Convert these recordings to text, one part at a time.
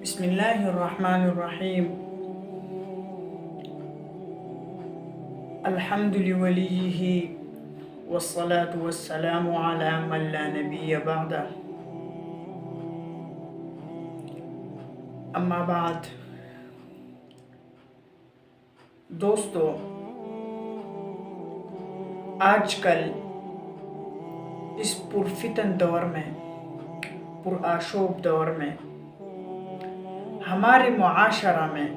بسم الله الرحمن الرحيم. الحمد لوليه والصلاة والسلام على من لا نبي بعده. اما بعد. دوستو، آج کل اس پرفتن دور میں، پرآشوب دور میں، ہمارے معاشرہ میں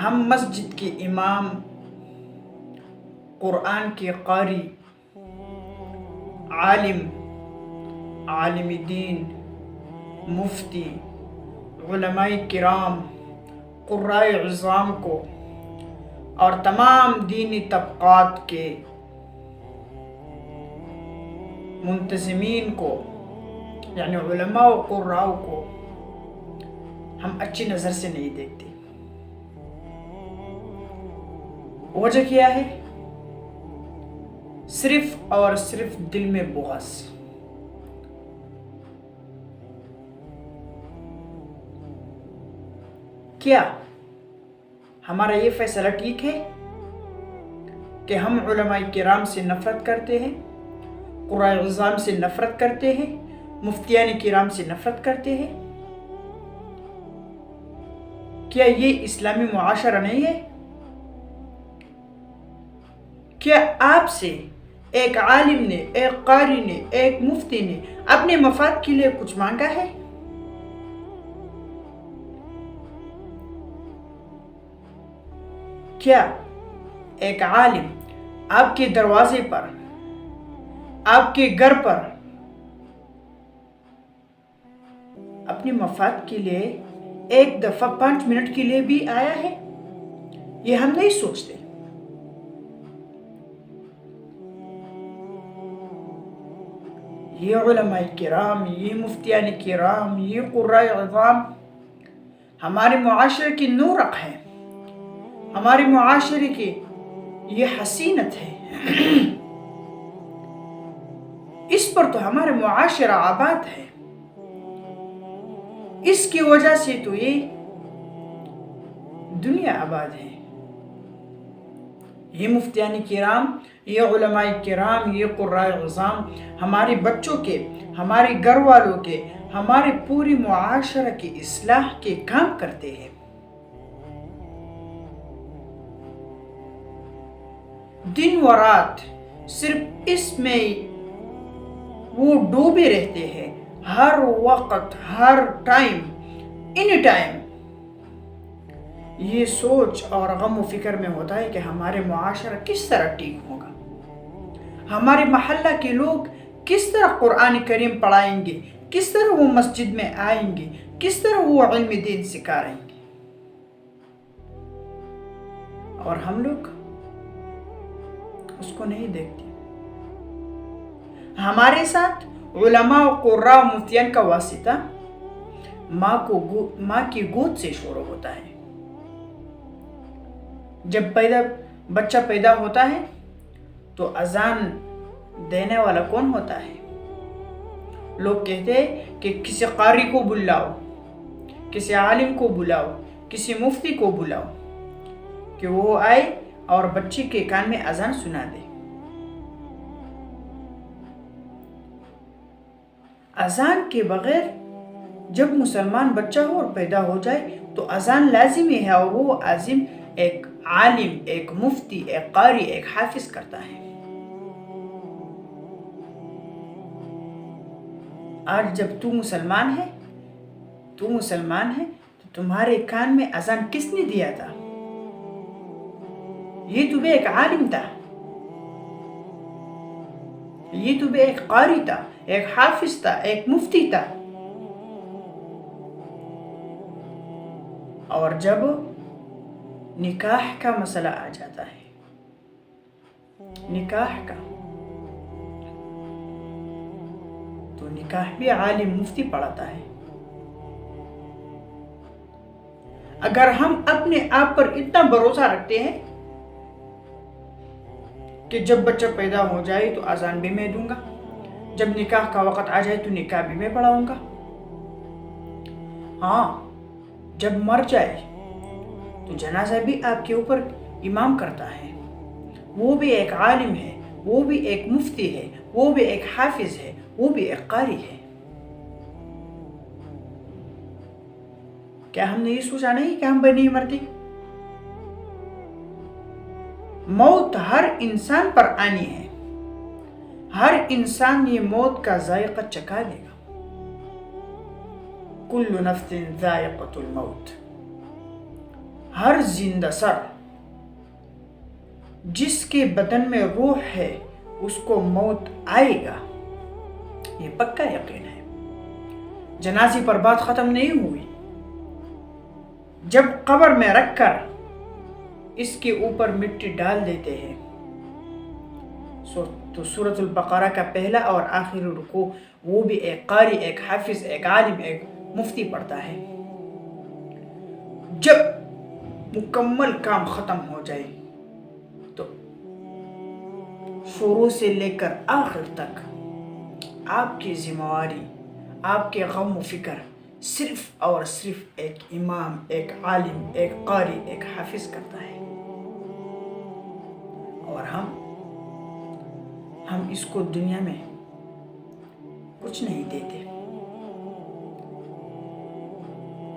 ہم مسجد کے امام، قرآن کے قاری، عالم دین، مفتی، علماء کرام، قرائے عظام کو اور تمام دینی طبقات کے منتظمین کو، یعنی علماء و قراء کو ہم اچھی نظر سے نہیں دیکھتے۔ وجہ کیا ہے؟ صرف اور صرف دل میں بغض۔ کیا ہمارا یہ فیصلہ ٹھیک ہے کہ ہم علماء کرام سے نفرت کرتے ہیں، قرائے عظام سے نفرت کرتے ہیں، مفتیان کرام سے نفرت کرتے ہیں؟ کیا یہ اسلامی معاشرہ نہیں ہے؟ کیا آپ سے ایک عالم نے، ایک قاری نے، ایک مفتی نے اپنے مفاد کے لیے کچھ مانگا ہے؟ کیا ایک عالم آپ کے دروازے پر، آپ کے گھر پر اپنے مفاد کے لیے ایک دفعہ 5 منٹ کے لیے بھی آیا ہے؟ یہ ہم نہیں سوچتے۔ یہ علماء کرام، یہ مفتیان کرام، یہ قرائے عظام ہمارے معاشرے کی نورق ہے، ہمارے معاشرے کی یہ حسینت ہے۔ اس پر تو ہمارا معاشرہ آباد ہے، اس کی وجہ سے تو یہ دنیا آباد ہے۔ یہ مفتیان کرام، یہ علماء کرام، یہ قرائے عظام ہمارے بچوں کے، ہمارے گھر والوں کے، ہمارے پوری معاشرہ کی اصلاح کے کام کرتے ہیں۔ دن و رات صرف اس میں وہ ڈوبے رہتے ہیں، ہر وقت، ہر ٹائم، اینی ٹائم یہ سوچ اور غم و فکر میں ہوتا ہے کہ ہمارے معاشرہ کس طرح ٹھیک ہوگا، ہمارے محلہ کے لوگ کس طرح قرآن کریم پڑھائیں گے، کس طرح وہ مسجد میں آئیں گے، کس طرح وہ علم دین سکھائیں گے۔ اور ہم لوگ اس کو نہیں دیکھتے۔ ہمارے ساتھ علماء و قراء و مفتیان کا واسطہ ماں کی گود سے شروع ہوتا ہے۔ جب بچہ پیدا ہوتا ہے تو اذان دینے والا کون ہوتا ہے؟ لوگ کہتے ہیں کہ کسی قاری کو بلاؤ، کسی عالم کو بلاؤ، کسی مفتی کو بلاؤ کہ وہ آئے اور بچے کے کان میں اذان سنا دے۔ اذان کے بغیر جب مسلمان بچہ ہو اور پیدا ہو جائے تو اذان لازمی ہے، اور وہ عظیم ایک عالم، ایک مفتی، ایک قاری، ایک حافظ کرتا ہے۔ آج جب تو مسلمان ہے تو تمہارے کان میں اذان کس نے دیا تھا؟ یہ تو بھی ایک عالم تھا، یہ تو بھی ایک قاری تھا، ایک حافظ تھا، ایک مفتی تھا۔ اور جب نکاح کا مسئلہ آ جاتا ہے، نکاح کا، تو نکاح بھی عالم مفتی پڑھاتا ہے۔ اگر ہم اپنے آپ پر اتنا بھروسہ رکھتے ہیں کہ جب بچہ پیدا ہو جائے تو اذان بھی میں دوں گا، جب نکاح کا وقت آ جائے تو نکاح بھی میں پڑھاؤں گا، ہاں، جب مر جائے تو جنازہ بھی آپ کے اوپر امام کرتا ہے. وہ بھی ایک عالم ہے، وہ بھی ایک مفتی ہے، وہ بھی ایک حافظ ہے، وہ بھی ایک قاری ہے. کیا ہم نے یہ سوچا نہیں کہ ہم بھی نہیں مرتے؟ موت ہر انسان پر آنی ہے. ہر انسان یہ موت کا ذائقہ چکھا لے گا. کل نفس ذائقۃ الموت. ہر زندہ سر جس کے بدن میں روح ہے اس کو موت آئے گا، یہ پکا یقین ہے. جنازے پر بات ختم نہیں ہوئی. جب قبر میں رکھ کر اس کے اوپر مٹی ڈال دیتے ہیں تو سورۃ البقرہ کا پہلا اور آخری رکوع وہ بھی ایک قاری، ایک حافظ، ایک عالم، ایک مفتی پڑھتا ہے. جب مکمل کام ختم ہو جائے تو شروع سے لے کر آخر تک آپ کی ذمہ داری، آپ کے غم و فکر صرف اور صرف ایک امام، ایک عالم، ایک قاری، ایک حافظ کرتا ہے. اور ہم اس کو دنیا میں کچھ نہیں دیتے.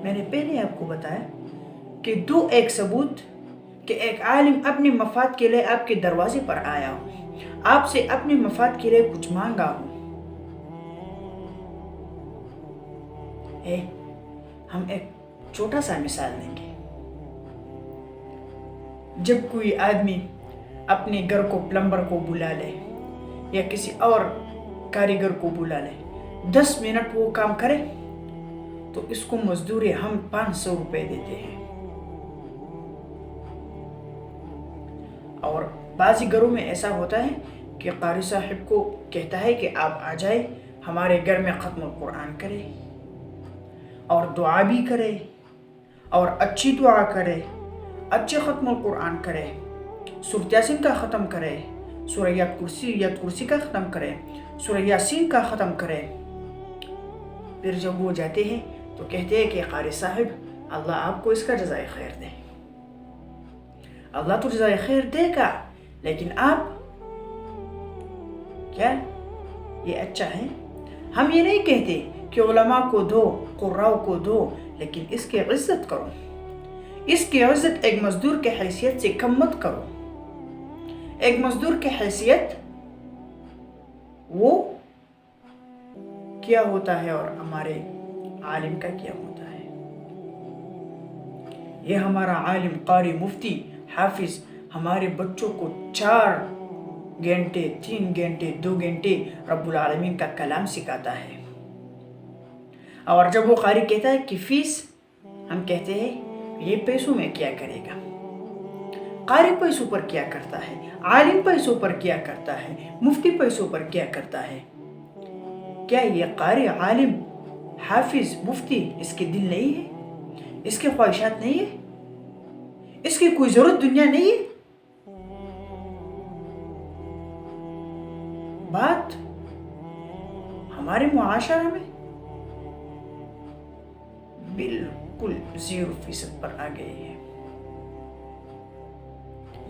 میں نے پہلے آپ کو بتایا کہ ایک ثبوت کہ ایک عالم اپنے مفاد کے لیے آپ کے دروازے پر آیا ہو، آپ سے اپنے مفاد کے لیے کچھ مانگا ہو. ہم ایک چھوٹا سا مثال دیں گے. جب کوئی آدمی اپنے گھر کو پلمبر کو بلا لے یا کسی اور کاریگر کو بلا لے، 10 منٹ وہ کام کرے تو اس کو مزدوری ہم 500 روپے دیتے ہیں. اور بعضی گھروں میں ایسا ہوتا ہے کہ قاری صاحب کو کہتا ہے کہ آپ آ جائے، ہمارے گھر میں ختم القرآن کرے اور دعا بھی کرے اور اچھی دعا کرے، اچھے ختم القرآن کرے، سورۃ یاسین کا ختم کرے، سورہ یات کرسی کا ختم کرے، سورہ یاسین کا ختم کرے. پھر جب وہ جاتے ہیں تو کہتے ہیں کہ قاری صاحب اللہ آپ کو اس کا جزائے خیر دے. اللہ تو جزائے خیر دے گا، لیکن آپ کیا یہ اچھا ہے؟ ہم یہ نہیں کہتے کہ علماء کو دو، قراء کو دو، لیکن اس کی عزت کرو. اس کی عزت ایک مزدور کی حیثیت سے کم مت کرو. ایک مزدور کی حیثیت وہ کیا ہوتا ہے اور ہمارے عالم کا کیا ہوتا ہے. یہ ہمارا عالم، قاری، مفتی، حافظ ہمارے بچوں کو 4 گھنٹے، 3 گھنٹے، 2 گھنٹے رب العالمین کا کلام سکھاتا ہے. اور جب وہ قاری کہتا ہے کہ فیس، ہم کہتے ہیں یہ پیسوں میں کیا کرے گا. قاری پیسوں پر کیا کرتا ہے، عالم پیسوں پر کیا کرتا ہے، مفتی پیسوں پر کیا کرتا ہے. کیا یہ قاری، عالم، حافظ، مفتی اس کے دل نہیں ہے؟ اس کے خواہشات نہیں ہے؟ اس کی کوئی ضرورت دنیا نہیں ہے؟ بات ہمارے معاشرہ میں بالکل 0% پر آ گئی ہے.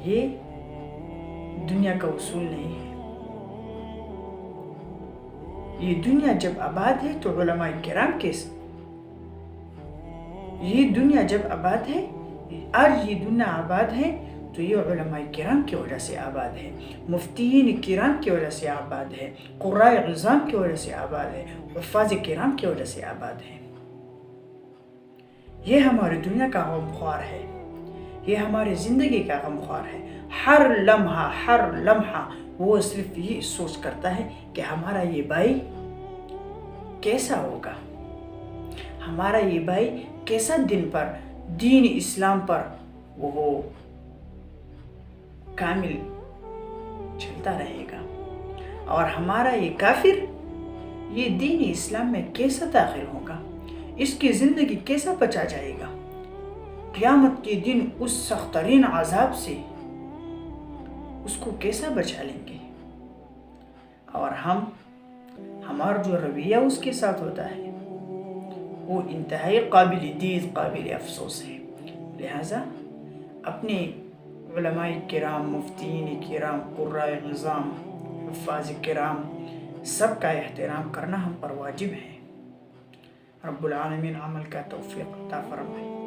یہ دنیا کا اصول نہیں ہے. یہ دنیا جب آباد ہے تو علماء کرام یہ دنیا جب آباد ہے، آج یہ دنیا آباد ہے تو یہ علماء کرام کی وجہ سے آباد ہے، مفتیین کرام کی وجہ سے آباد ہے، قراء عظام کی وجہ سے آباد ہے، حفاظ کرام کی وجہ سے آباد ہے. یہ ہماری دنیا کا غمخوار ہے، یہ ہماری زندگی کا غمخوار ہے. ہر لمحہ وہ صرف یہ سوچ کرتا ہے کہ ہمارا یہ بھائی کیسا ہوگا، ہمارا یہ بھائی کیسا دین اسلام پر وہ کامل چلتا رہے گا، اور ہمارا یہ کافر یہ دین اسلام میں کیسا داخل ہوگا، اس کی زندگی کیسا بچا جائے گا. قیامت کے دن اس سخت ترین عذاب سے اس کو کیسا بچا لیں گے. اور ہمارا جو رویہ اس کے ساتھ ہوتا ہے وہ انتہائی قابل دید قابل افسوس ہے۔ لہٰذا اپنے علماء کرام، مفتین کرام، قراء نظام، حفاظ کرام سب کا احترام کرنا ہم پر واجب ہے۔ رب العالمین عمل کا توفیق عطا فرمائے۔